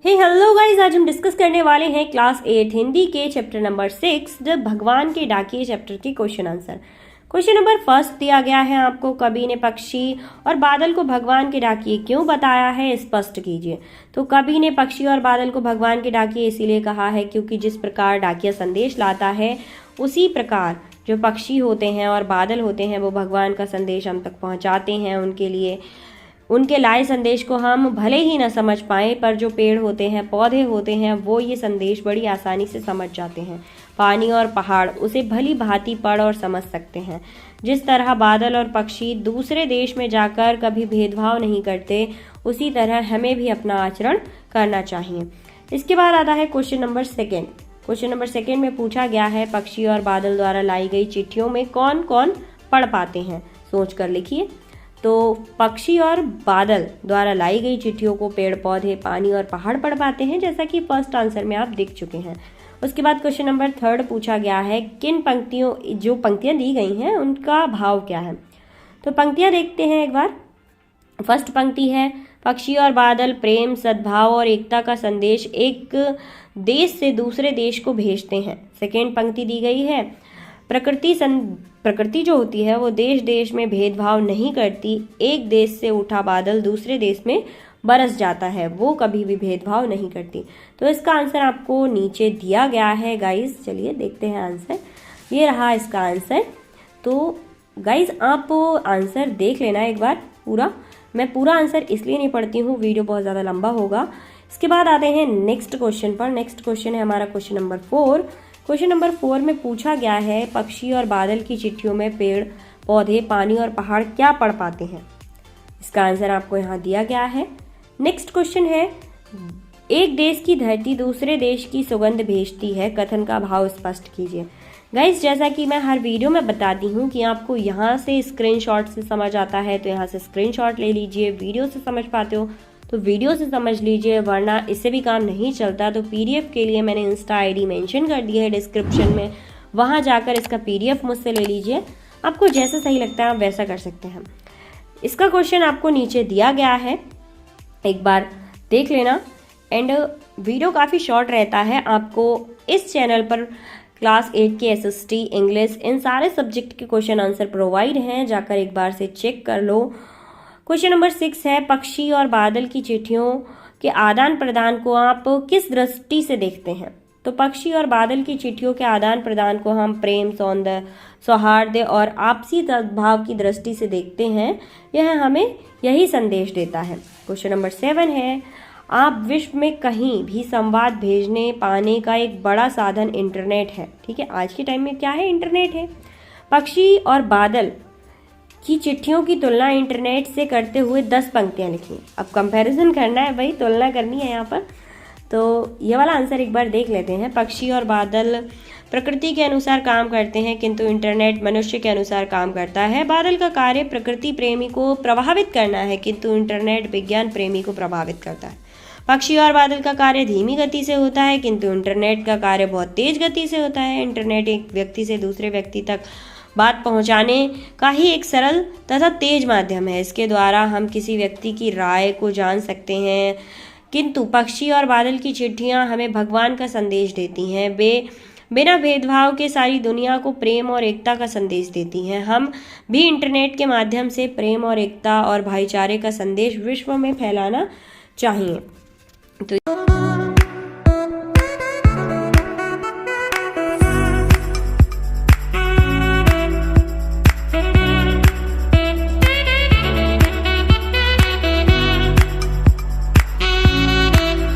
Hello guys, आज हम discuss करने वाले हैं क्लास 8 हिंदी के चैप्टर नंबर 6 भगवान के डाकिए चैप्टर के question answer. Question number first दिया गया है आपको, कवि ने पक्षी और बादल को भगवान के डाकिए क्यों बताया है, स्पष्ट कीजिए। तो कवि ने पक्षी और बादल को भगवान के डाकिए इसीलिए कहा है क्योंकि जिस प्रकार डाकिया संदेश लाता है उसी प्रकार जो पक्षी होते हैं और बादल होते हैं वो भगवान का संदेश हम तक पहुँचाते हैं। उनके लाए संदेश को हम भले ही ना समझ पाएं, पर जो पेड़ होते हैं, पौधे होते हैं, वो ये संदेश बड़ी आसानी से समझ जाते हैं। पानी और पहाड़ उसे भली भांति पढ़ और समझ सकते हैं। जिस तरह बादल और पक्षी दूसरे देश में जाकर कभी भेदभाव नहीं करते, उसी तरह हमें भी अपना आचरण करना चाहिए। इसके बाद आता है question number second. Question number second में पूछा गया है, पक्षी और बादल द्वारा लाई गई चिट्ठियों में कौन कौन पढ़ पाते हैं, सोच कर लिखिए। तो पक्षी और बादल द्वारा लाई गई चिट्ठियों को पेड़ पौधे, पानी और पहाड़ पढ़ पाते हैं, जैसा कि फर्स्ट आंसर में आप देख चुके हैं। उसके बाद क्वेश्चन नंबर थर्ड पूछा गया है, किन जो पंक्तियां दी गई हैं उनका भाव क्या है। तो पंक्तियां देखते हैं एक बार। फर्स्ट पंक्ति है, पक्षी और बादल प्रेम, सद्भाव और एकता का संदेश एक देश से दूसरे देश को भेजते हैं। सेकेंड पंक्ति दी गई है, प्रकृति जो होती है वो देश देश में भेदभाव नहीं करती। एक देश से उठा बादल दूसरे देश में बरस जाता है, वो कभी भी भेदभाव नहीं करती। तो इसका आंसर आपको नीचे दिया गया है गाइस। चलिए देखते हैं आंसर। ये रहा इसका आंसर। तो गाइस आप आंसर देख लेना एक बार पूरा। मैं पूरा आंसर इसलिए नहीं पढ़ती हूँ, वीडियो बहुत ज़्यादा लंबा होगा। इसके बाद आते हैं नेक्स्ट क्वेश्चन पर। नेक्स्ट क्वेश्चन है हमारा क्वेश्चन नंबर 4। क्वेश्चन नंबर 4 में पूछा गया है, पक्षी और बादल की चिट्ठियों में पेड़ पौधे, पानी और पहाड़ क्या पढ़ पाते हैं। इसका आंसर आपको यहाँ दिया गया है। नेक्स्ट क्वेश्चन है, एक देश की धरती दूसरे देश की सुगंध भेजती है, कथन का भाव स्पष्ट कीजिए। गाइस जैसा कि मैं हर वीडियो में बताती हूँ कि आपको यहाँ से स्क्रीनशॉट से समझ आता है तो यहाँ से स्क्रीनशॉट ले लीजिए। वीडियो से समझ पाते हो तो वीडियो से समझ लीजिए, वरना इससे भी काम नहीं चलता। तो पीडीएफ के लिए मैंने इंस्टा आईडी मेंशन कर दी है डिस्क्रिप्शन में, वहां जाकर इसका पीडीएफ मुझसे ले लीजिए। आपको जैसा सही लगता है आप वैसा कर सकते हैं। इसका क्वेश्चन आपको नीचे दिया गया है, एक बार देख लेना। एंड वीडियो काफ़ी शॉर्ट रहता है। आपको इस चैनल पर क्लास 8 के एसएसटी, इंग्लिश, इन सारे सब्जेक्ट के क्वेश्चन आंसर प्रोवाइड हैं, जाकर एक बार से चेक कर लो। क्वेश्चन नंबर 6 है, पक्षी और बादल की चिट्ठियों के आदान प्रदान को आप किस दृष्टि से देखते हैं। तो पक्षी और बादल की चिट्ठियों के आदान प्रदान को हम प्रेम, सौहार्द और आपसी सद्भाव की दृष्टि से देखते हैं। यह हमें यही संदेश देता है। क्वेश्चन नंबर 7 है, आप विश्व में कहीं भी संवाद भेजने पाने का एक बड़ा साधन इंटरनेट है। ठीक है, आज के टाइम में क्या है, इंटरनेट है। पक्षी और बादल की चिट्ठियों की तुलना इंटरनेट से करते हुए 10 पंक्तियां लिखी। अब कंपैरिजन करना है भाई, तुलना करनी है यहाँ पर। तो ये वाला आंसर एक बार देख लेते हैं। पक्षी और बादल प्रकृति के अनुसार काम करते हैं, किंतु इंटरनेट मनुष्य के अनुसार काम करता है। बादल का कार्य प्रकृति प्रेमी को प्रभावित करना है, किंतु इंटरनेट विज्ञान प्रेमी को प्रभावित करता है। पक्षी और बादल का कार्य धीमी गति से होता है, किंतु इंटरनेट का कार्य बहुत तेज गति से होता है। इंटरनेट एक व्यक्ति से दूसरे व्यक्ति तक बात पहुंचाने का ही एक सरल तथा तेज माध्यम है। इसके द्वारा हम किसी व्यक्ति की राय को जान सकते हैं, किंतु पक्षी और बादल की चिट्ठियां हमें भगवान का संदेश देती हैं। वे बिना भेदभाव के सारी दुनिया को प्रेम और एकता का संदेश देती हैं। हम भी इंटरनेट के माध्यम से प्रेम और एकता और भाईचारे का संदेश विश्व में फैलाना चाहिए। तो